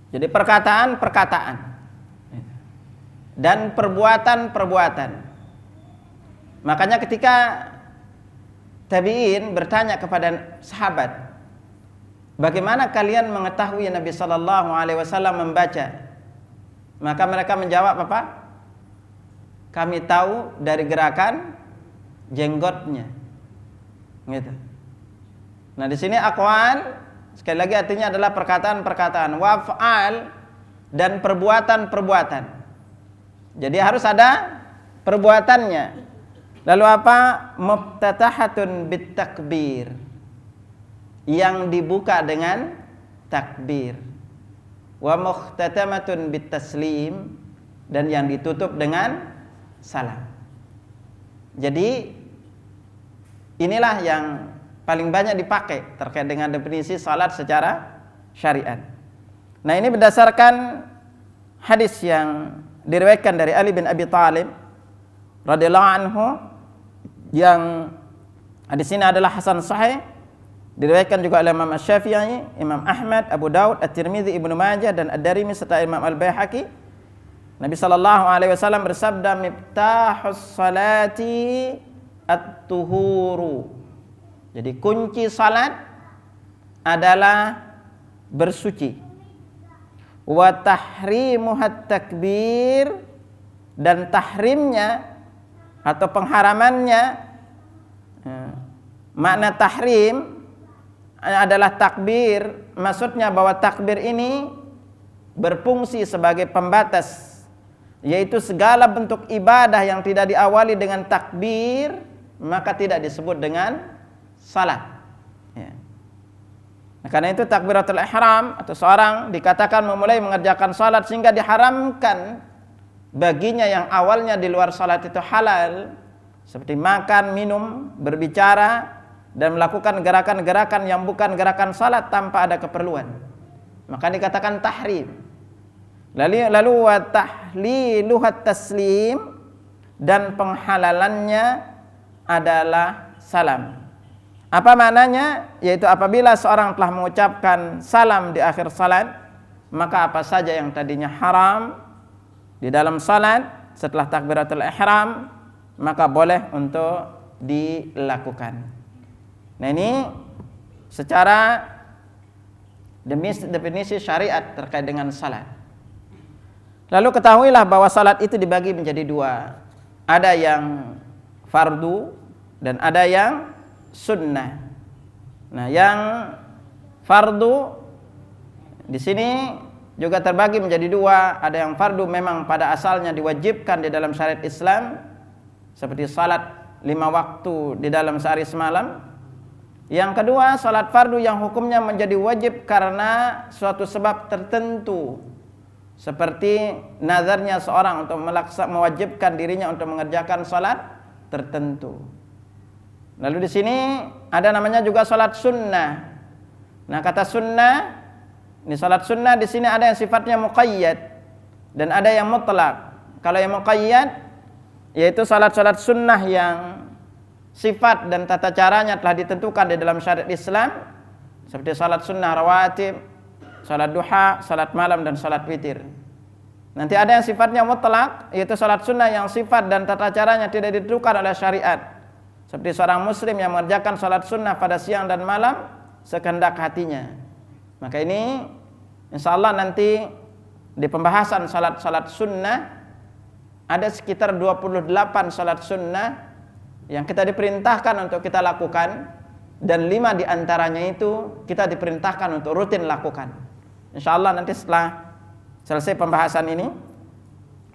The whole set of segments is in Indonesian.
Jadi perkataan-perkataan dan perbuatan-perbuatan. Makanya ketika tabi'in bertanya kepada sahabat, bagaimana kalian mengetahui Nabi sallallahu alaihi wasallam membaca? Maka mereka menjawab apa? Kami tahu dari gerakan jenggotnya. Gitu. Nah, di sini aqwal sekali lagi artinya adalah perkataan-perkataan, waf'al dan perbuatan-perbuatan. Jadi harus ada perbuatannya. Lalu apa? Muftatahatun bitakbir. Yang dibuka dengan takbir. Wa mukhtatamatun bitaslim, dan yang ditutup dengan salam. Jadi inilah yang paling banyak dipakai terkait dengan definisi salat secara syariat. Nah, ini berdasarkan hadis yang diriwayatkan dari Ali bin Abi Thalib radhiyallahu anhu, yang hadis ini adalah hasan sahih, diriwayatkan juga oleh Imam Asy-Syafi'i, Imam Ahmad, Abu Daud, At-Tirmidzi, Ibnu Majah dan Ad-Darimi serta Imam Al-Baihaqi. Nabi sallallahu alaihi wasallam bersabda, "Miftahus salati at-tuhuru." Jadi kunci salat adalah bersuci. Wa tahrimuhat takbir, dan tahrimnya atau pengharamannya, makna tahrim adalah takbir, maksudnya bahwa takbir ini berfungsi sebagai pembatas, yaitu segala bentuk ibadah yang tidak diawali dengan takbir maka tidak disebut dengan salat. Ya. Nah, karena itu takbiratul ihram atau seorang dikatakan memulai mengerjakan salat sehingga diharamkan baginya yang awalnya di luar salat itu halal, seperti makan, minum, berbicara dan melakukan gerakan-gerakan yang bukan gerakan salat tanpa ada keperluan. Maka dikatakan tahrim. Lalu wa tahliluhat taslim, dan penghalalannya adalah salam. Apa maknanya? Yaitu apabila seorang telah mengucapkan salam di akhir salat, maka apa saja yang tadinya haram di dalam salat setelah takbiratul ihram maka boleh untuk dilakukan. Nah, ini secara definisi syariat terkait dengan salat. Lalu ketahuilah bahwa salat itu dibagi menjadi dua. Ada yang fardu dan ada yang sunnah. Nah, yang fardu di sini juga terbagi menjadi dua. Ada yang fardu memang pada asalnya diwajibkan di dalam syariat Islam, seperti salat 5 waktu di dalam sehari semalam. Yang kedua, salat fardu yang hukumnya menjadi wajib karena suatu sebab tertentu, seperti nazarnya seorang untuk mewajibkan dirinya untuk mengerjakan salat tertentu. Lalu di sini ada namanya juga salat sunnah. Nah, kata sunnah, ini salat sunnah di sini ada yang sifatnya muqayyad dan ada yang mutlak. Kalau yang muqayyad yaitu salat-salat sunnah yang sifat dan tata caranya telah ditentukan di dalam syariat Islam, seperti salat sunnah rawatib, salat duha, salat malam dan salat witir. Nanti ada yang sifatnya mutlak, yaitu salat sunnah yang sifat dan tata caranya tidak ditentukan oleh syariat, seperti seorang muslim yang mengerjakan salat sunnah pada siang dan malam sekehendak hatinya. Maka ini insyaallah nanti di pembahasan salat-salat sunnah ada sekitar 28 salat sunnah yang kita diperintahkan untuk kita lakukan, dan 5 diantaranya itu kita diperintahkan untuk rutin lakukan. Insyaallah nanti setelah selesai pembahasan ini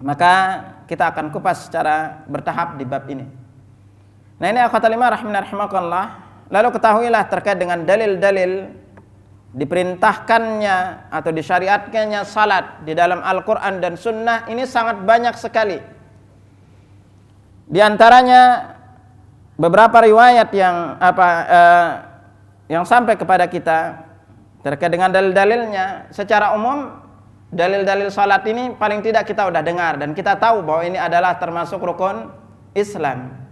maka kita akan kupas secara bertahap di bab ini. Nah, ini akhwatal iman rahimakumullah. Lalu ketahuilah terkait dengan dalil-dalil diperintahkannya atau disyariatkannya salat di dalam Al-Quran dan Sunnah ini sangat banyak sekali. Di antaranya beberapa riwayat yang sampai kepada kita terkait dengan dalil-dalilnya. Secara umum dalil-dalil salat ini paling tidak kita sudah dengar dan kita tahu bahwa ini adalah termasuk rukun Islam.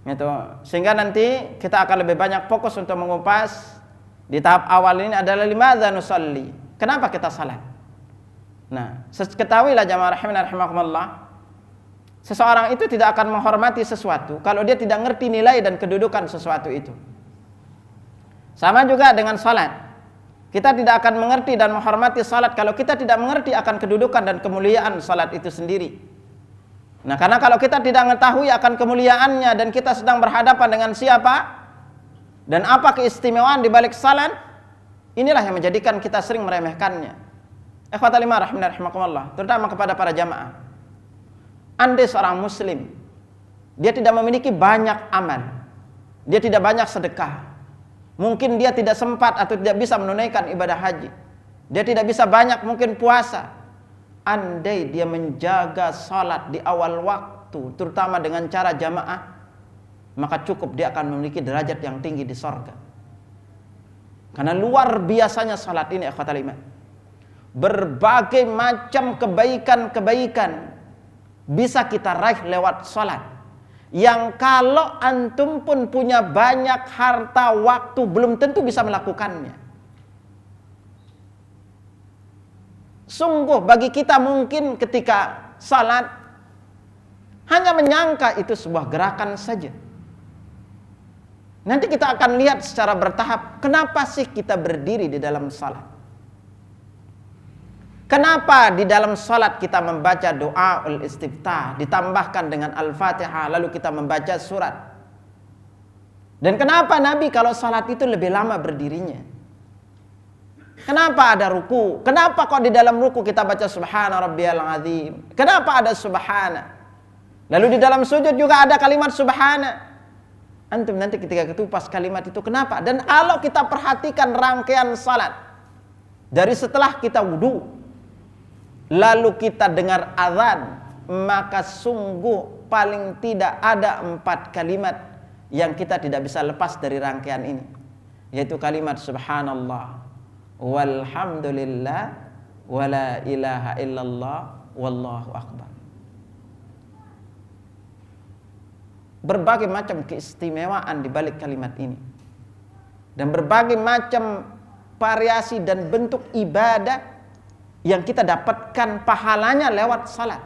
Gitu. Sehingga nanti kita akan lebih banyak fokus untuk mengupas di tahap awal ini adalah limadza nusalli. Kenapa kita salat? Nah, ketahuilah jamaah rahimana rahimakumullah, seseorang itu tidak akan menghormati sesuatu kalau dia tidak ngerti nilai dan kedudukan sesuatu itu. Sama juga dengan salat. Kita tidak akan mengerti dan menghormati salat kalau kita tidak mengerti akan kedudukan dan kemuliaan salat itu sendiri. Nah, karena kalau kita tidak mengetahui akan kemuliaannya dan kita sedang berhadapan dengan siapa dan apa keistimewaan di balik salat, inilah yang menjadikan kita sering meremehkannya. Ikhwatal iman rahimani rahimakumullah, terutama kepada para jamaah. Andai seorang muslim dia tidak memiliki banyak amal, dia tidak banyak sedekah, mungkin dia tidak sempat atau tidak bisa menunaikan ibadah haji, dia tidak bisa banyak mungkin puasa, andai dia menjaga salat di awal waktu, terutama dengan cara jamaah, maka cukup dia akan memiliki derajat yang tinggi di sorga. Karena luar biasanya salat ini ikhwatal iman. Berbagai macam kebaikan-kebaikan bisa kita raih lewat salat, yang kalau antum pun punya banyak harta waktu belum tentu bisa melakukannya. Sungguh bagi kita mungkin ketika salat hanya menyangka itu sebuah gerakan saja. Nanti kita akan lihat secara bertahap kenapa sih kita berdiri di dalam salat. Kenapa di dalam salat kita membaca doa istiftah ditambahkan dengan Al-Fatihah lalu kita membaca surat? Dan kenapa Nabi kalau salat itu lebih lama berdirinya? Kenapa ada ruku? Kenapa kok di dalam ruku kita baca subhana rabbiyal azim? Kenapa ada subhana? Lalu di dalam sujud juga ada kalimat subhana. Antum nanti ketika ketupas kalimat itu kenapa? Dan kalau kita perhatikan rangkaian salat dari setelah kita wudu lalu kita dengar azan, maka sungguh paling tidak ada 4 kalimat yang kita tidak bisa lepas dari rangkaian ini, yaitu kalimat subhanallah walhamdulillah wala ilaha illallah wallahu akbar. Berbagai macam keistimewaan di balik kalimat ini dan berbagai macam variasi dan bentuk ibadah yang kita dapatkan pahalanya lewat salat.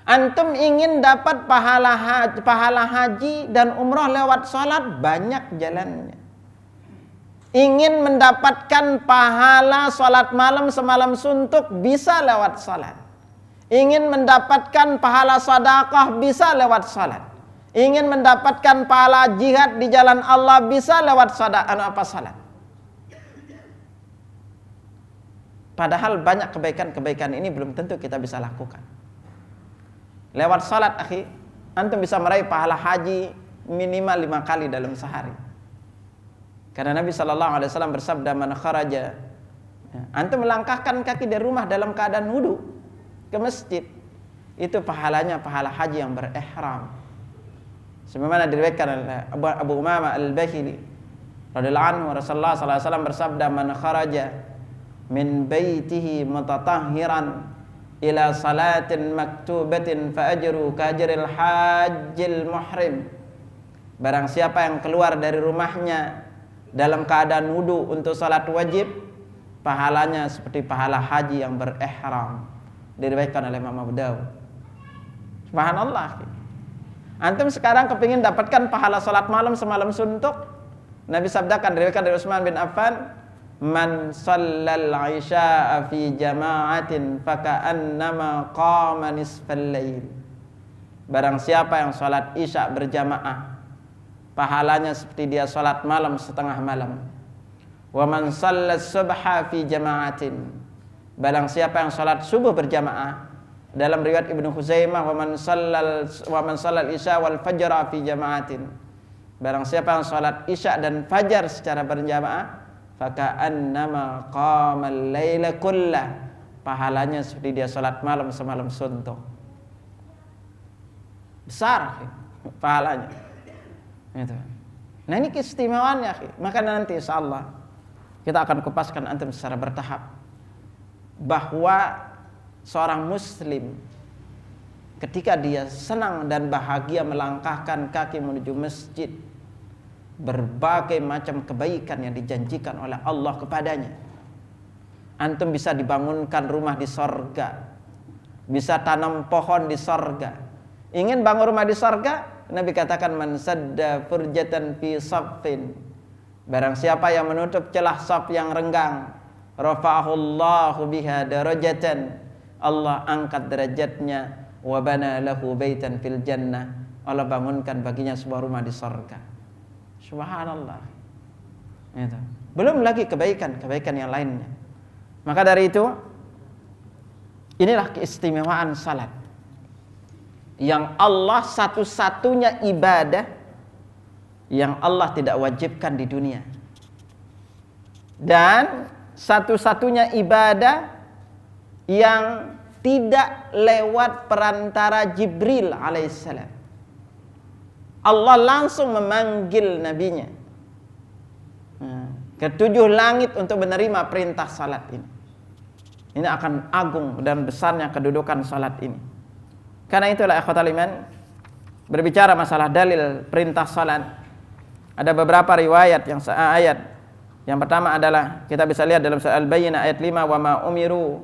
Antum ingin dapat pahala haji dan umrah lewat salat, banyak jalannya. Ingin mendapatkan pahala salat malam semalam suntuk, bisa lewat salat. Ingin mendapatkan pahala sedekah, bisa lewat salat. Ingin mendapatkan pahala jihad di jalan Allah, bisa lewat salat. Padahal banyak kebaikan-kebaikan ini belum tentu kita bisa lakukan. Lewat salat akhi, antum bisa meraih pahala haji minimal 5 kali dalam sehari. Karena Nabi SAW bersabda, man kharaja, antum melangkahkan kaki dari rumah dalam keadaan wudu ke masjid, itu pahalanya pahala haji yang berihram. Sebagaimana diriwayatkan oleh Abu Umamah Al-Bahili radhiyallahu anhu, Rasulullah SAW bersabda, man kharaja min baitihi mutatahhiran ila salatin maktubatin fa ajru ka ajril hajjil muhrim. Barang siapa yang keluar dari rumahnya dalam keadaan wudu untuk salat wajib, pahalanya seperti pahala haji yang berihram. Diriwayatkan oleh Imam Abu Dawud. Subhanallah. Antum sekarang kepingin dapatkan pahala salat malam semalam suntuk, Nabi sabdakan, diriwayatkan dari Utsman bin Affan, man shallal isya'a fi jama'atin faka'annama qama nisfal lail. Barang siapa yang salat isya berjamaah, pahalanya seperti dia salat malam setengah malam. Wa man shallas subha fi jama'atin, barang siapa yang salat subuh berjamaah, dalam riwayat Ibnu Khuzaimah, wa man shallal isya wal fajra fi jama'atin, barang siapa yang salat isya dan fajar secara berjamaah, faka'annama qamal laila kullah, pahalanya seperti dia salat malam semalam suntuk. Besar pahalanya gitu. Nah ini keistimewaannya, maka nanti insyaallah kita akan kupaskan antum secara bertahap bahwa seorang muslim ketika dia senang dan bahagia melangkahkan kaki menuju masjid, berbagai macam kebaikan yang dijanjikan oleh Allah kepadanya. antum bisa dibangunkan rumah di sorga, bisa tanam pohon di sorga. Ingin bangun rumah di sorga, Nabi katakan man sadda furjatan fi saffin, barang siapa yang menutup celah saf yang renggang, rafa'ahullahu biha darajatan, Allah angkat derajatnya, wa bana lahu baitan fil jannah, Allah bangunkan baginya sebuah rumah di sorga. Subhanallah. Itu. Belum lagi kebaikan yang lainnya. Maka dari itu, inilah keistimewaan salat, yang Allah satu-satunya ibadah yang Allah tidak wajibkan di dunia, dan satu-satunya ibadah yang tidak lewat perantara Jibril alaihissalam. Allah langsung memanggil nabinya ke 7 langit untuk menerima perintah salat ini. Ini akan agung dan besarnya kedudukan salat ini. Karena itulah ikhwatal iman, berbicara masalah dalil perintah salat, ada beberapa riwayat yang ayat. Yang pertama adalah kita bisa lihat dalam surah Al-Bayyinah ayat 5, wa ma umiru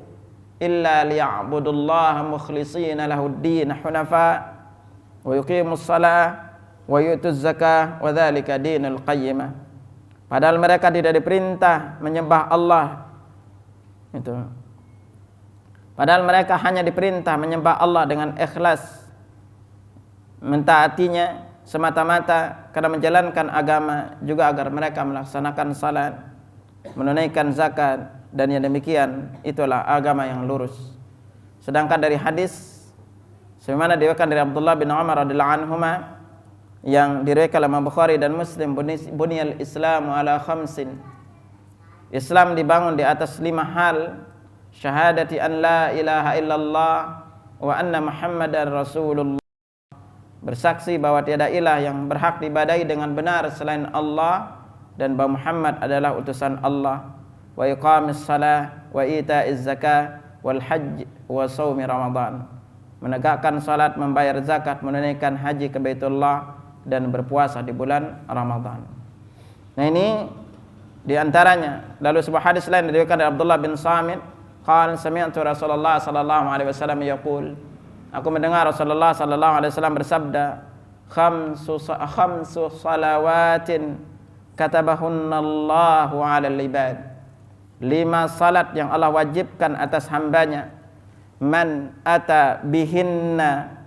illa liya'budullaha mukhlishina lahuddin hunafa wa yuqimus shalah wa yutuz zakah wa dzalika dinul qayyimah. Padahal mereka tidak diperintah menyembah Allah. Itu. Padahal mereka hanya diperintah menyembah Allah dengan ikhlas, mentaatinya semata-mata karena menjalankan agama, juga agar mereka melaksanakan salat, menunaikan zakat, dan yang demikian itulah agama yang lurus. Sedangkan dari hadis sebagaimana diriwayatkan dari Abdullah bin Umar radhiyallahu anhuma, yang diriwayatkan oleh Imam Bukhari dan Muslim, bunyal Islamu ala khamsin, Islam dibangun di atas 5 hal: syahadati an la ilaha illallah wa anna Muhammadar Rasulullah, bersaksi bahwa tiada ilah yang berhak diibadahi dengan benar selain Allah dan bahwa Muhammad adalah utusan Allah, wa iqamis salah wa ita'iz zakah wal hajj wa shaumi Ramadan, menegakkan salat, membayar zakat, menunaikan haji ke Baitullah, dan berpuasa di bulan Ramadan. Nah, ini diantaranya. Lalu sebuah hadis lain diriwayatkan dari Abdullah bin Samit, qala sami'tu Rasulullah sallallahu alaihi wasallam yaqul, aku mendengar Rasulullah sallallahu alaihi wasallam bersabda, khamsu salawatin katabahunallahu 'alal ibad, 5 salat yang Allah wajibkan atas hambanya, man ata bihinna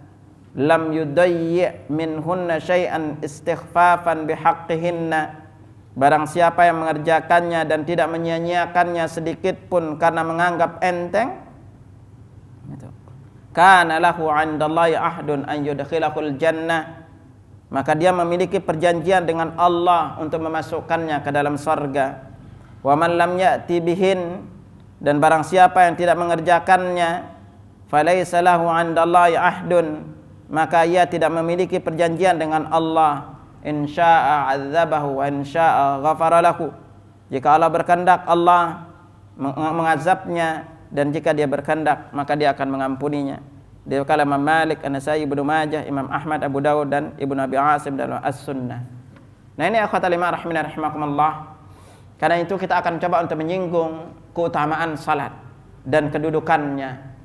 lam yudayyi' minhunna syai'an istighfafan bihaqqihinna, barang siapa yang mengerjakannya dan tidak menyia-nyiakannya sedikit pun karena menganggap enteng, kana lahu 'indallahi ahdun an yudkhilahul jannah, maka dia memiliki perjanjian dengan Allah untuk memasukkannya ke dalam surga. Wa man lam ya'ti bihin, dan barang siapa yang tidak mengerjakannya, falaysa lahu 'indallahi ahdun, maka ia tidak memiliki perjanjian dengan Allah. Insya'a 'adzabahu wa insya'a ghafara lahu, jika Allah berkehendak Allah mengazabnya, dan jika dia berkehendak maka dia akan mengampuninya. Dia kala Imam Malik, An-Nasai, Ibnu Majah, Imam Ahmad, Abu Dawud, dan Ibnu Abi Asim dalam As-Sunnah. Nah, ini akhwatal iman rahimani rahimakumullah. Karena itu kita akan coba untuk menyinggung keutamaan salat dan kedudukannya.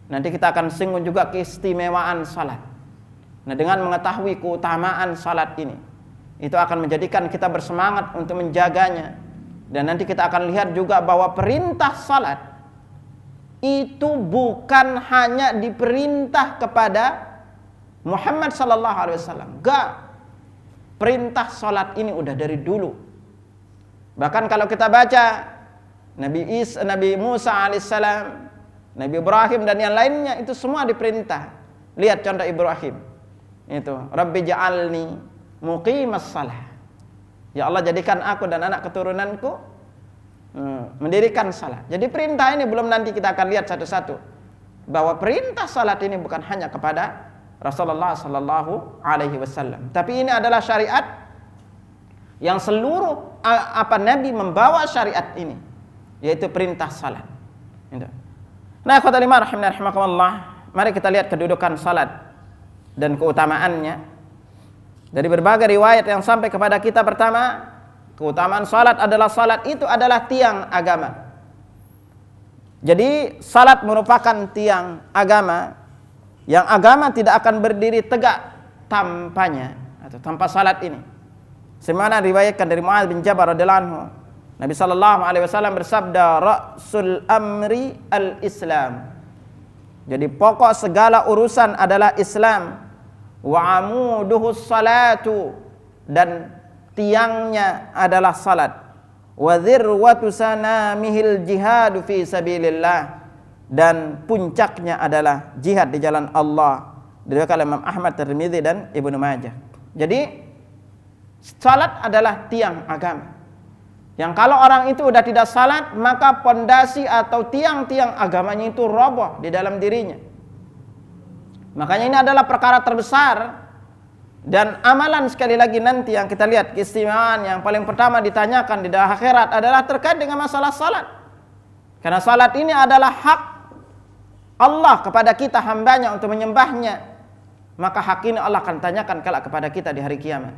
Nanti kita akan singgung juga keistimewaan salat. Nah, dengan mengetahui keutamaan salat ini, itu akan menjadikan kita bersemangat untuk menjaganya. Dan nanti kita akan lihat juga bahwa perintah salat itu bukan hanya diperintah kepada Muhammad sallallahu alaihi wasallam. Enggak. Perintah salat ini udah dari dulu. Bahkan kalau kita baca Nabi Musa alaihissalam, Nabi Ibrahim dan yang lainnya, itu semua diperintah. Lihat contoh Ibrahim. Itu, Rabbi ja'alni muqimas salah. Ya Allah, jadikan aku dan anak keturunanku mendirikan salat. Jadi perintah ini belum nanti kita akan lihat satu-satu. Bahwa perintah salat ini bukan hanya kepada Rasulullah sallallahu alaihi wasallam, tapi ini adalah syariat yang seluruh Nabi membawa syariat ini, yaitu perintah salat. Nah, ikhwatal iman rahimani rahimakumullah, mari kita lihat kedudukan salat dan keutamaannya dari berbagai riwayat yang sampai kepada kita. Pertama, keutamaan salat adalah salat itu adalah tiang agama. Jadi salat merupakan tiang agama, yang agama tidak akan berdiri tegak tanpanya atau tanpa salat ini. Semana riwayatkan dari Muadz bin Jabal radhiyallahu anhu, Nabi sallallahu alaihi wasallam bersabda, "Ra'sul amri al-Islam." Jadi pokok segala urusan adalah Islam. Wa amuduhus salatu, dan tiangnya adalah salat. Wa dzirwatu sanamihil jihadu fi sabilillah, dan puncaknya adalah jihad di jalan Allah. Diriwayatkan oleh Imam Ahmad, Tirmidzi dan Ibnu Majah. Jadi salat adalah tiang agama. Yang kalau orang itu udah tidak salat, maka pondasi atau tiang-tiang agamanya itu roboh di dalam dirinya. Makanya ini adalah perkara terbesar, dan amalan sekali lagi nanti yang kita lihat keistimewaan yang paling pertama ditanyakan di dalam akhirat adalah terkait dengan masalah salat. Karena salat ini adalah hak Allah kepada kita hambanya untuk menyembahnya. Maka hak ini Allah akan tanyakan kelak kepada kita di hari kiamat.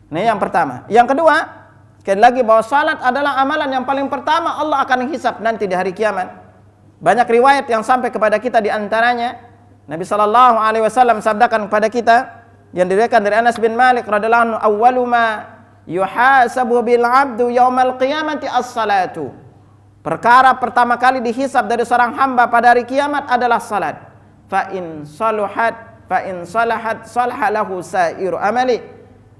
Ini yang pertama. Yang kedua, sekali lagi bahwa salat adalah amalan yang paling pertama Allah akan hisab nanti di hari kiamat. Banyak riwayat yang sampai kepada kita, di antaranya Nabi sallallahu alaihi wasallam sabdakan kepada kita yang diriwayatkan dari Anas bin Malik radhiyallahu anhu, "Awwalu ma yuhasabu bil 'abdu yaumal qiyamati as-salatu." Perkara pertama kali dihisab dari seorang hamba pada hari kiamat adalah salat. Fa in salahat salaha lahu sa'iru amali.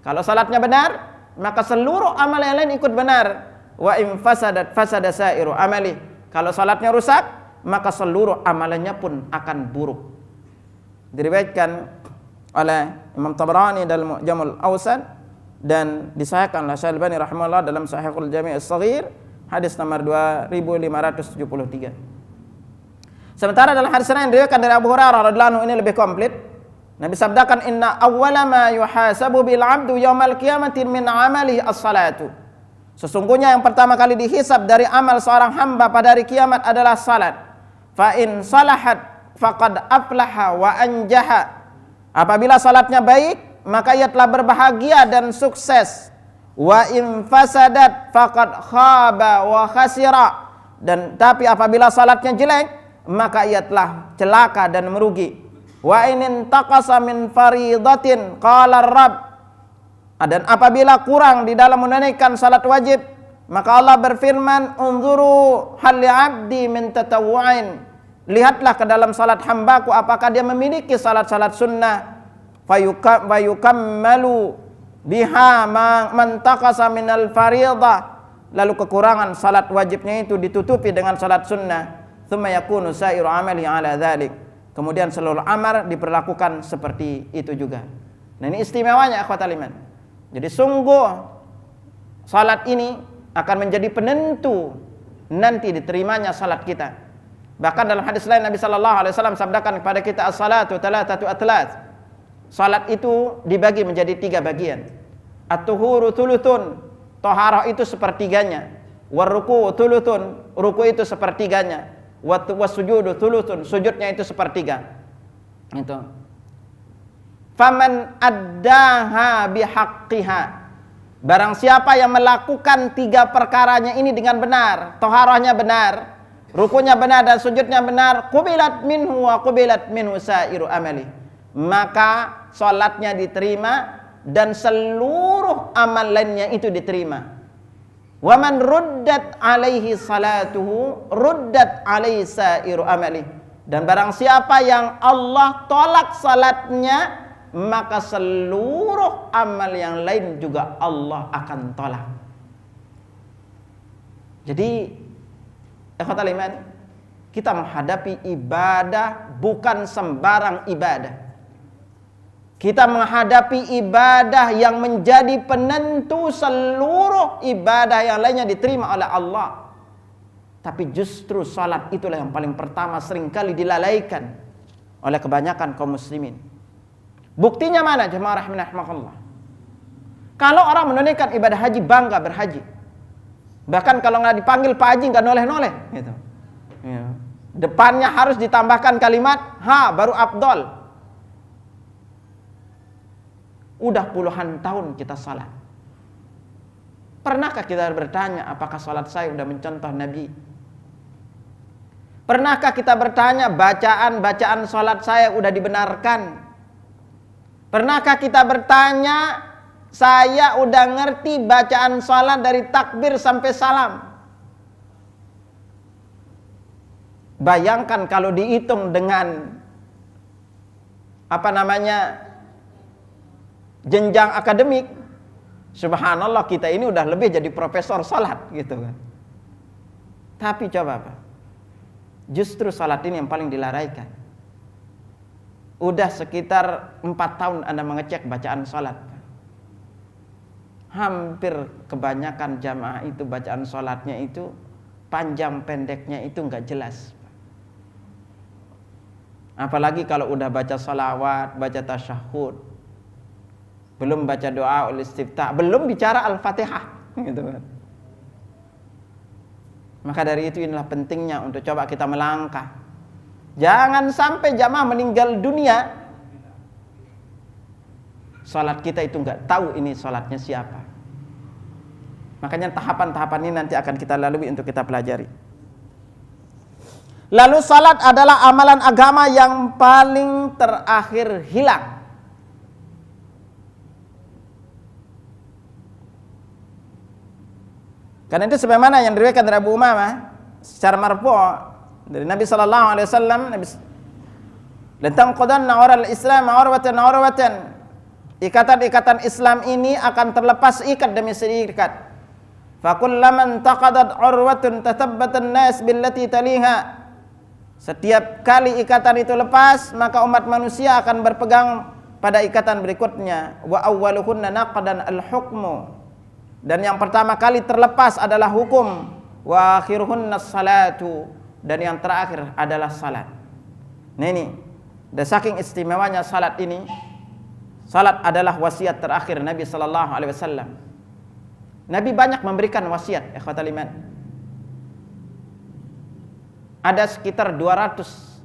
Kalau salatnya benar, maka seluruh amal yang lain ikut benar. Wa in fasadat fasada sa'iru amali. Kalau salatnya rusak, maka seluruh amalannya pun akan buruk. Diriwayatkan oleh Imam Tabrani dalam Mu'jamul Awsat dan disahihkan oleh Syekh Al-Albani rahimahullah dalam Sahihul Jami' As-Shaghir hadis nomor 2573. Sementara dalam hadis lain diriwayatkan dari Abu Hurairah radhiyallahu anhu, ini lebih komplit. Nabi sabdakan, "Inna awwala ma yuhasabu bil 'abdu yaumal qiyamati min 'amalihi as-salatu." Sesungguhnya yang pertama kali dihisab dari amal seorang hamba pada hari kiamat adalah salat. Fa in salahat faqad aflaha wa anjaha. Apabila salatnya baik, maka ia telah berbahagia dan sukses. Wa in fasadat faqad khaba wa khasira. Dan tapi apabila salatnya jelek, maka ia telah celaka dan merugi. Wa in intaqasa min faridatin qala ar-rabb. Dan apabila kurang di dalam menunaikan salat wajib, maka Allah berfirman, "Unzuru hal 'abdi min tatawwu'in." Lihatlah ke dalam salat hambaku apakah dia memiliki salat-salat sunnah. Fayukammalu biha man taqasa minal fariidah. Lalu kekurangan salat wajibnya itu ditutupi dengan salat sunnah. Tsumma yakunu sa'iru amali ala dzalik. Kemudian seluruh amal diperlakukan seperti itu juga. Nah, ini istimewanya akhwatal iman. Jadi sungguh salat ini akan menjadi penentu nanti diterimanya salat kita. Bahkan dalam hadis lain Nabi sallallahu alaihi wasallam sabdakan kepada kita, as-salatu thalathatu atlas. Salat itu dibagi menjadi 3 bagian. At-tuhuru thuluthun, taharah itu sepertiganya. War-ruku' thuluthun, ruku' itu sepertiganya. Was-sujudu thuluthun, sujudnya itu sepertiga. Itu. Faman addaha bihaqqiha. Barang siapa yang melakukan 3 perkaranya ini dengan benar, taharahnya benar, rukunya benar dan sujudnya benar, qubilat minhu wa qubilat minhu sa'iru amali. Maka salatnya diterima dan seluruh amal lainnya itu diterima. Wa man ruddat alaihi salatuhu ruddat alaihi sa'iru amali. Dan barang siapa yang Allah tolak salatnya, maka seluruh amal yang lain juga Allah akan tolak. Jadi ikhwatal iman, kita menghadapi ibadah bukan sembarang ibadah. Kita menghadapi ibadah yang menjadi penentu seluruh ibadah yang lainnya diterima oleh Allah. Tapi justru salat itulah yang paling pertama seringkali dilalaikan oleh kebanyakan kaum muslimin. Buktinya mana jemaah rahimakumullah? Kalau orang menunaikan ibadah haji bangga berhaji. Bahkan kalau nggak dipanggil Pak Haji nggak noleh-noleh gitu. Ya. Depannya harus ditambahkan kalimat ha baru afdol. Udah puluhan tahun kita salat. Pernahkah kita bertanya apakah salat saya udah mencontoh Nabi? Pernahkah kita bertanya, bacaan sholat saya udah dibenarkan? Pernahkah kita bertanya, saya udah ngerti bacaan sholat dari takbir sampai salam? Bayangkan kalau dihitung dengan jenjang akademik, subhanallah, kita ini udah lebih jadi profesor sholat gitu kan. Tapi coba apa? Justru sholat ini yang paling dilaraikan. Udah sekitar 4 tahun Anda mengecek bacaan sholat. Hampir kebanyakan jamaah itu bacaan sholatnya itu panjang pendeknya itu nggak jelas. Apalagi kalau udah baca salawat, baca tasyahud, belum baca doa ul istiftah, belum bicara al-fatihah gitu kan. Maka dari itu inilah pentingnya untuk coba kita melangkah. Jangan sampai jamaah meninggal dunia, salat kita itu nggak tahu ini salatnya siapa. Makanya tahapan-tahapan ini nanti akan kita lalui untuk kita pelajari. Lalu salat adalah amalan agama yang paling terakhir hilang. Karena itu sebagaimana yang diriwayatkan dari Abu Umamah secara marfu' dari Nabi sallallahu alaihi wasallam, "Lantang qadanna oral Islam urwatan." Ikatan-ikatan Islam ini akan terlepas ikat demi ikat. Fa kullaman taqadat urwatun tathabbatan nas billati taliha. Setiap kali ikatan itu lepas, maka umat manusia akan berpegang pada ikatan berikutnya. Wa awwaluhunna naqdan al-hukmu. Dan yang pertama kali terlepas adalah hukum. Wa akhiruhunna salatu. Dan yang terakhir adalah salat. Nah ini, dan saking istimewanya salat ini, salat adalah wasiat terakhir Nabi sallallahu alaihi wasallam. Nabi banyak memberikan wasiat, ikhwatal iman. Ada sekitar 200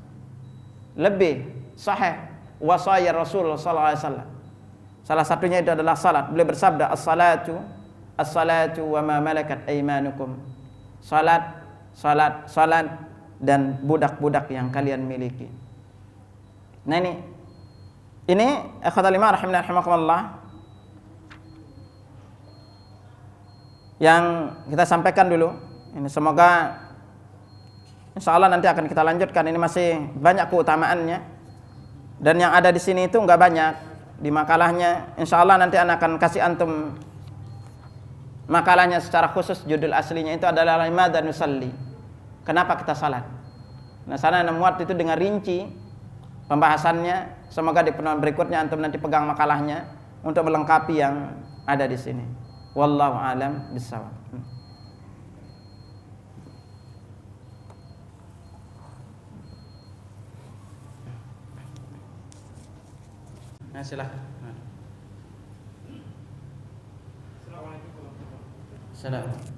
lebih sahih wasaya Rasul sallallahu alaihi wasallam. Salah satunya itu adalah salat. Beliau bersabda, as-salatu wa ma malakat aymanukum. Salat dan budak-budak yang kalian miliki. Nah ini ikhwatal iman rahimani rahimakumullah, yang kita sampaikan dulu. Ini semoga insyaallah nanti akan kita lanjutkan. Ini masih banyak keutamaannya, dan yang ada di sini itu enggak banyak di makalahnya. Insyaallah nanti anak akan kasih antum makalahnya secara khusus. Judul aslinya itu adalah limadza nusalli, kenapa kita salat. Nah, sana muat itu dengan rinci pembahasannya. Semoga di pertemuan berikutnya antum nanti pegang makalahnya untuk melengkapi yang ada di sini. Wallahu a'lam bishawab. Nah, silakan. Assalamualaikum.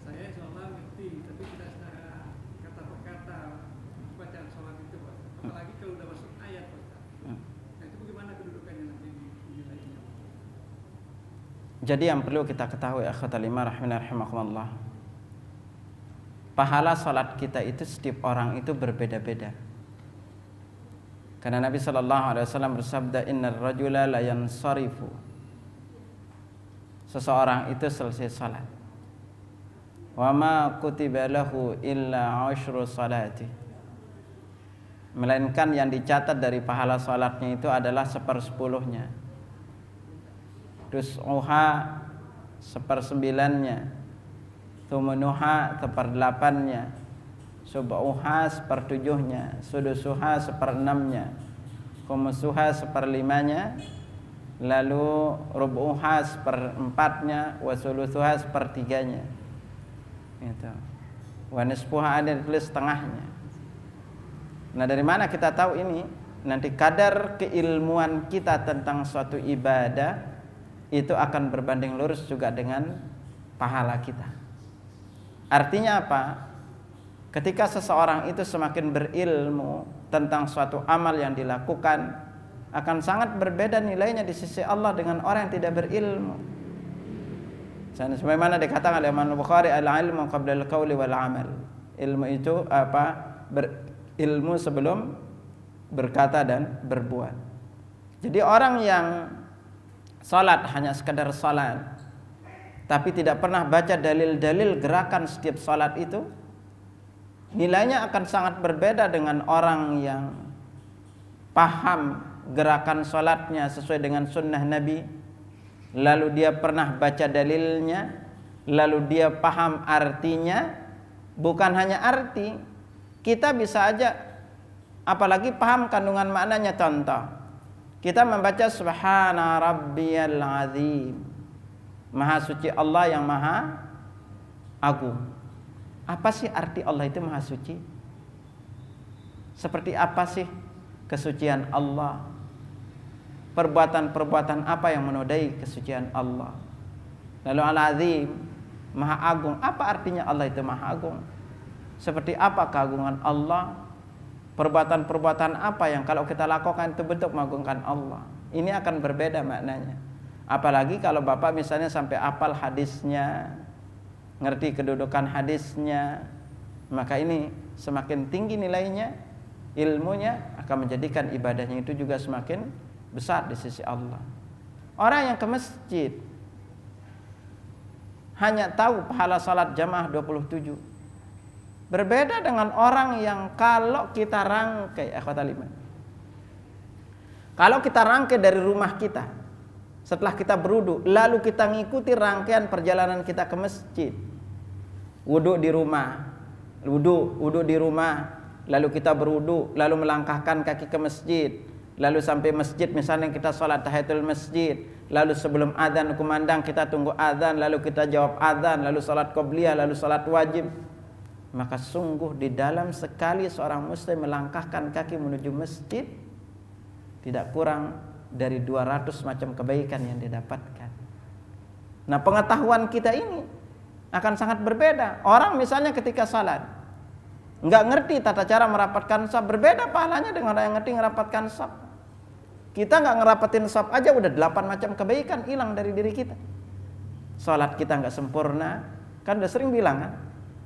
Saya insyaallah ngerti, tapi tidak secara kata per kata bacaan sholat itu, Pak. Apalagi kalau udah masuk ayat, Pak. Nah, itu bagaimana kedudukannya nanti di nilainya? Jadi yang perlu kita ketahui, akhwatal iman rahimani rahimakumullah, pahala salat kita itu setiap orang itu berbeda-beda. Karena Nabi sallallahu alaihi wasallam bersabda, "Innar rajula la yansarifu." Seseorang itu selesai salat, wa ma kutiba lahu illa 'ashru salati, melainkan yang dicatat dari pahala salatnya itu adalah 1/10-nya, tus'uha 1/9-nya, thumunuha 1/8-nya, sub'uha 1/7-nya, sudusuha 1/6-nya, khumusuha 1/5-nya, lalu rubu'uha 1/4-nya, wa sulusuha 1/3-nya. Gitu. Wa nisfuha ada ditulis setengahnya. Nah, dari mana kita tahu ini? Nanti kadar keilmuan kita tentang suatu ibadah itu akan berbanding lurus juga dengan pahala kita. Artinya apa? Ketika seseorang itu semakin berilmu tentang suatu amal yang dilakukan, akan sangat berbeda nilainya di sisi Allah dengan orang yang tidak berilmu. Sebagaimana dikatakan oleh Imam Bukhari, al-ilmu qabla al-qawli wal amal. Ilmu itu berilmu sebelum berkata dan berbuat. Jadi orang yang salat hanya sekadar salat, tapi tidak pernah baca dalil-dalil gerakan setiap salat itu, nilainya akan sangat berbeda dengan orang yang paham gerakan salatnya sesuai dengan sunnah Nabi, lalu dia pernah baca dalilnya, lalu dia paham artinya. Bukan hanya arti, kita bisa aja apalagi paham kandungan maknanya. Contoh, kita membaca subhana rabbiyal azim, maha suci Allah yang maha agung. Apa sih arti Allah itu maha suci? Seperti apa sih kesucian Allah? Perbuatan-perbuatan apa yang menodai kesucian Allah? Lalu al-azim, maha agung. Apa artinya Allah itu maha agung? Seperti apa keagungan Allah? Perbuatan-perbuatan apa yang kalau kita lakukan itu bentuk mengagungkan Allah? Ini akan berbeda maknanya. Apalagi kalau Bapak misalnya sampai hafal hadisnya, ngerti kedudukan hadisnya, maka ini semakin tinggi nilainya, ilmunya akan menjadikan ibadahnya itu juga semakin besar di sisi Allah. Orang yang ke masjid hanya tahu pahala salat jamaah 27, berbeda dengan orang yang kalau kita rangkai akhwatal iman, kalau kita rangkai dari rumah kita setelah kita berwudu, lalu kita ngikuti rangkaian perjalanan kita ke masjid, wudu di rumah, wudu di rumah, lalu kita berwudu, lalu melangkahkan kaki ke masjid, lalu sampai masjid misalnya kita sholat tahiyatul masjid, lalu sebelum adzan kumandang kita tunggu adzan, lalu kita jawab adzan, lalu sholat qobliyah, lalu sholat wajib. Maka sungguh di dalam sekali seorang muslim melangkahkan kaki menuju masjid, tidak kurang dari 200 macam kebaikan yang didapatkan. Nah, pengetahuan kita ini akan sangat berbeda. Orang misalnya ketika salat nggak ngerti tata cara merapatkan saf, berbeda pahalanya dengan orang yang ngerti merapatkan saf. Kita nggak ngerapatin saf aja udah 8 macam kebaikan hilang dari diri kita. Salat kita nggak sempurna, kan udah sering bilang kan,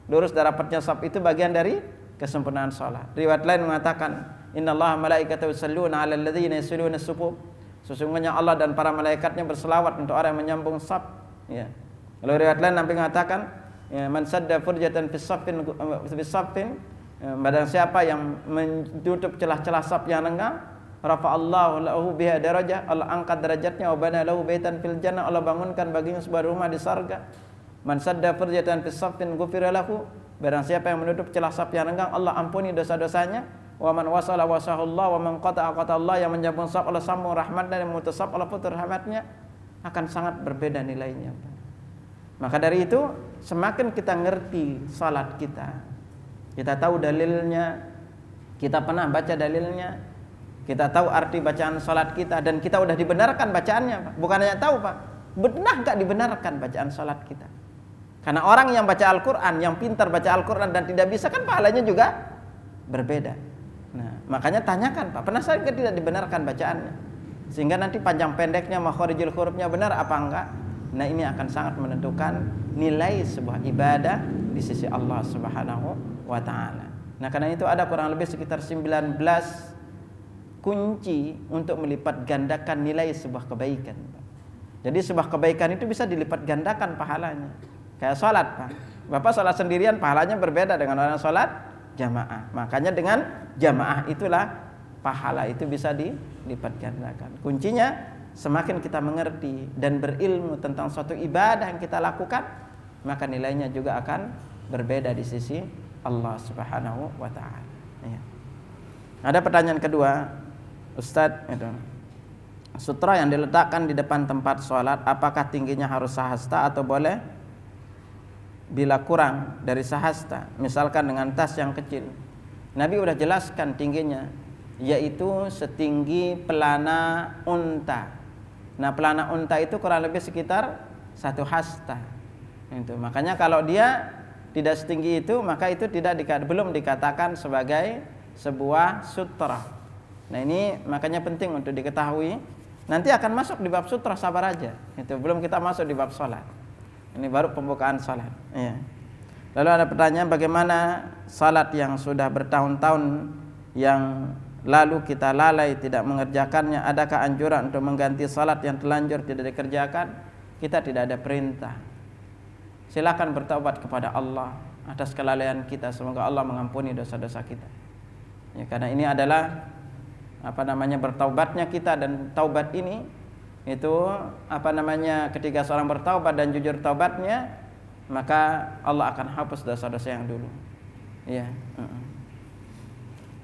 lurus dan rapatnya saf itu bagian dari kesempurnaan salat. Riwayat lain mengatakan, innallaha malaikatahu yusholluna 'alal ladzina yusalluna as-sufuf. Sesungguhnya Allah dan para malaikatnya berselawat untuk orang yang menyambung saf. Ya. Lalu riwayat lain Nabi mengatakan, ya, man sadda furjatan fi saffin, barang siapa yang menutup celah-celah saf yang renggang, rafa'allahu lahu biha darajah, Allah angkat derajatnya, wa bana lahu baitan fil jannah, Allah bangunkan baginya sebuah rumah di surga. Man sadda furjatan fi saffin ghufira lahu, barang siapa yang menutup celah saf yang renggang, Allah ampuni dosa-dosanya. Wa man wasala wasahullah, wa man qata'a qata'allah, yang menyambung saf Allah sambung rahmatnya, yang memutus saf Allah putus rahmatnya. Akan sangat berbeda nilainya. Maka dari itu semakin kita ngerti salat kita tahu dalilnya, kita pernah baca dalilnya, kita tahu arti bacaan salat kita, dan kita udah dibenarkan bacaannya, Pak. Bukan hanya tahu, Pak, benar gak dibenarkan bacaan salat kita? Karena orang yang baca Al-Quran, yang pintar baca Al-Quran dan tidak bisa, kan pahalanya juga berbeda. Nah, makanya tanyakan, Pak, penasaran kan tidak dibenarkan bacaannya, sehingga nanti panjang pendeknya, makharijul hurufnya benar apa enggak. Nah, ini akan sangat menentukan nilai sebuah ibadah di sisi Allah Subhanahu wa taala. Nah, karena itu ada kurang lebih sekitar 19 kunci untuk melipat gandakan nilai sebuah kebaikan, Pak. Jadi sebuah kebaikan itu bisa dilipat gandakan pahalanya. Kayak sholat, Pak. Bapak sholat sendirian pahalanya berbeda dengan orang sholat jamaah. Makanya dengan jamaah itulah pahala itu bisa dilipat gandakan. Kuncinya semakin kita mengerti dan berilmu tentang suatu ibadah yang kita lakukan, maka nilainya juga akan berbeda di sisi Allah Subhanahu wa taala. Ya. Ada pertanyaan kedua, Ustadz, itu sutra yang diletakkan di depan tempat sholat, apakah tingginya harus sahasta atau boleh bila kurang dari sahasta, misalkan dengan tas yang kecil? Nabi udah jelaskan tingginya, yaitu setinggi pelana unta. Nah, pelana unta itu kurang lebih sekitar 1 hasta. Itu. Makanya kalau dia tidak setinggi itu, maka itu belum dikatakan sebagai sebuah sutra. Nah ini makanya penting untuk diketahui. Nanti akan masuk di bab sutra, sabar aja. Itu belum kita masuk di bab salat. Ini baru pembukaan salat. Iya. Lalu ada pertanyaan, bagaimana salat yang sudah bertahun-tahun yang lalu kita lalai tidak mengerjakannya? Adakah anjuran untuk mengganti salat yang telanjur tidak dikerjakan? Kita tidak ada perintah. Silakan bertaubat kepada Allah atas kelalaian kita. Semoga Allah mengampuni dosa-dosa kita. Ya, karena ini adalah bertaubatnya kita, dan taubat ini itu ketika seorang bertaubat dan jujur taubatnya, maka Allah akan hapus dosa-dosa yang dulu. Ya.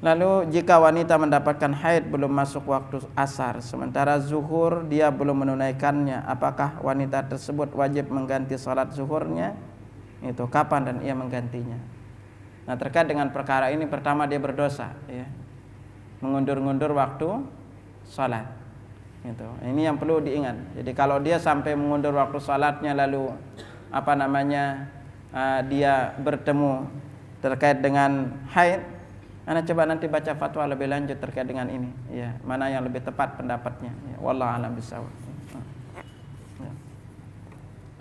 Lalu jika wanita mendapatkan haid belum masuk waktu asar, sementara zuhur dia belum menunaikannya, apakah wanita tersebut wajib mengganti salat zuhurnya? Itu kapan dan ia menggantinya? Nah, terkait dengan perkara ini, pertama dia berdosa, ya, mengundur-undur waktu salat. Itu. Ini yang perlu diingat. Jadi kalau dia sampai mengundur waktu salatnya, lalu dia bertemu terkait dengan haid, Anda coba nanti baca fatwa lebih lanjut terkait dengan ini, ya, mana yang lebih tepat pendapatnya, ya, wallahu a'lam bishawab. Ya.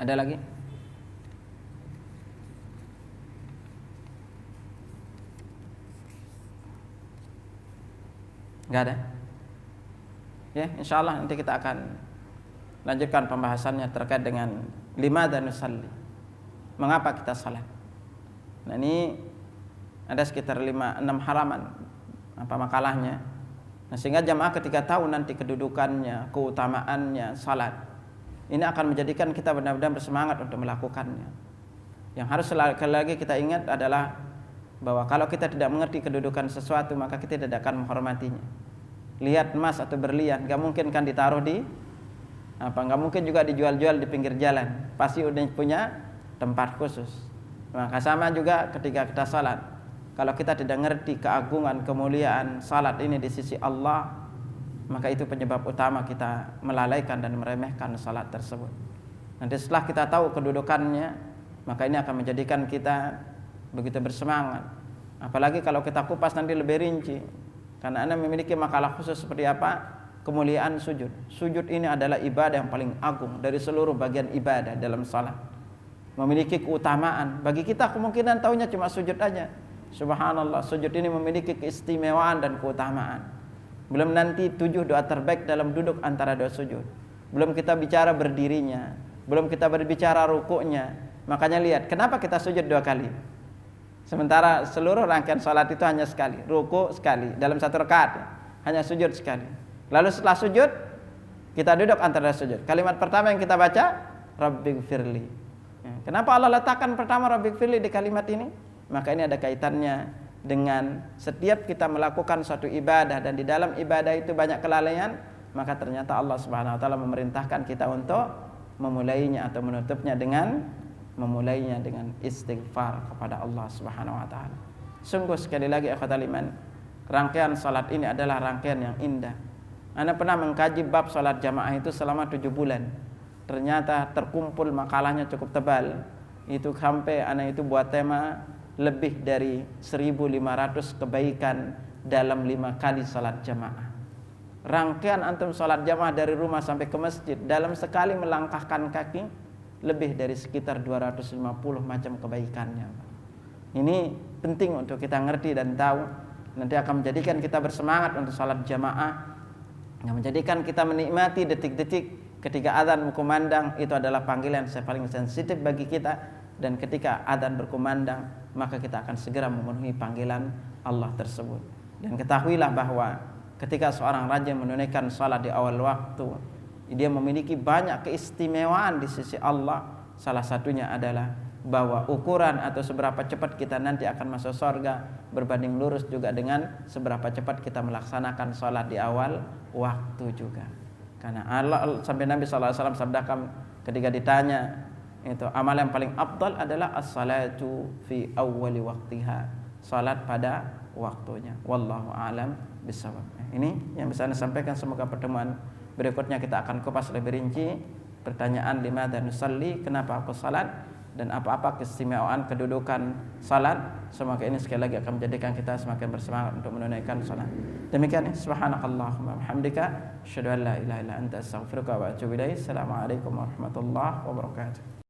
Ada lagi? Enggak ada? Ya, insyaallah nanti kita akan lanjutkan pembahasannya terkait dengan limadza nusalli. Mengapa kita salat? Nah, ini ada sekitar 5-6 halaman makalahnya. Nah, sehingga jamaah ketika tahu nanti kedudukannya, keutamaannya salat, ini akan menjadikan kita benar-benar bersemangat untuk melakukannya. Yang harus sekali lagi kita ingat adalah bahwa kalau kita tidak mengerti kedudukan sesuatu, maka kita tidak akan menghormatinya. Lihat emas atau berlian, gak mungkin kan ditaruh di gak mungkin juga dijual-jual di pinggir jalan, pasti udah punya tempat khusus. Maka sama juga ketika kita salat, kalau kita tidak ngerti keagungan, kemuliaan salat ini di sisi Allah, maka itu penyebab utama kita melalaikan dan meremehkan salat tersebut. Nanti setelah kita tahu kedudukannya, maka ini akan menjadikan kita begitu bersemangat. Apalagi kalau kita kupas nanti lebih rinci, karena Anda memiliki makalah khusus seperti apa kemuliaan sujud. Sujud ini adalah ibadah yang paling agung dari seluruh bagian ibadah dalam salat. Memiliki keutamaan. Bagi kita kemungkinan taunya cuma sujud aja. Subhanallah, sujud ini memiliki keistimewaan dan keutamaan. Belum nanti 7 doa terbaik dalam duduk antara dua sujud. Belum kita bicara berdirinya, belum kita berbicara rukuknya. Makanya lihat, kenapa kita sujud 2 kali? Sementara seluruh rangkaian salat itu hanya sekali, ruku sekali, dalam 1 rakaat hanya sujud sekali. Lalu setelah sujud, kita duduk antara sujud. Kalimat pertama yang kita baca, Rabbighfirli. Kenapa Allah letakkan pertama Rabbighfirli di kalimat ini? Maka ini ada kaitannya dengan setiap kita melakukan suatu ibadah dan di dalam ibadah itu banyak kelalaian, maka ternyata Allah Subhanahu wa taala memerintahkan kita untuk memulainya atau menutupnya dengan istighfar kepada Allah Subhanahu wa taala. Sungguh sekali lagi ikhwatal iman, rangkaian salat ini adalah rangkaian yang indah. Ana pernah mengkaji bab salat jamaah itu selama 7 bulan. Ternyata terkumpul makalahnya cukup tebal. Itu sampai ana itu buat tema lebih dari 1.500 kebaikan dalam 5 kali salat jamaah. Rangkaian antum salat jamaah dari rumah sampai ke masjid, dalam sekali melangkahkan kaki lebih dari sekitar 250 macam kebaikannya. Ini penting untuk kita ngerti dan tahu. Nanti akan menjadikan kita bersemangat untuk salat jamaah, yang menjadikan kita menikmati detik-detik ketika adzan berkumandang. Itu adalah panggilan yang paling sensitif bagi kita, dan ketika adzan berkumandang maka kita akan segera memenuhi panggilan Allah tersebut. Dan ketahuilah bahwa ketika seorang rajin menunaikan salat di awal waktu, dia memiliki banyak keistimewaan di sisi Allah. Salah satunya adalah bahwa ukuran atau seberapa cepat kita nanti akan masuk surga berbanding lurus juga dengan seberapa cepat kita melaksanakan salat di awal waktu juga. Karena Allah, sampai Nabi SAW sabdakan ketika ditanya, itu amal yang paling afdal adalah as-salatu fi awwali waqtiha, salat pada waktunya. Wallahu a'lam bishawab. Ini yang bisa Anda sampaikan. Semoga pertemuan berikutnya kita akan kupas lebih rinci pertanyaan limadza nusalli, kenapa aku salat, dan apa-apa keistimewaan kedudukan salat. Semoga ini sekali lagi akan menjadikan kita semakin bersemangat untuk menunaikan salat. Demikian, subhanakallahumma bihamdika asyhadu an la ilaha illa anta astaghfiruka wa atubu ilaik. Assalamualaikum warahmatullahi wabarakatuh.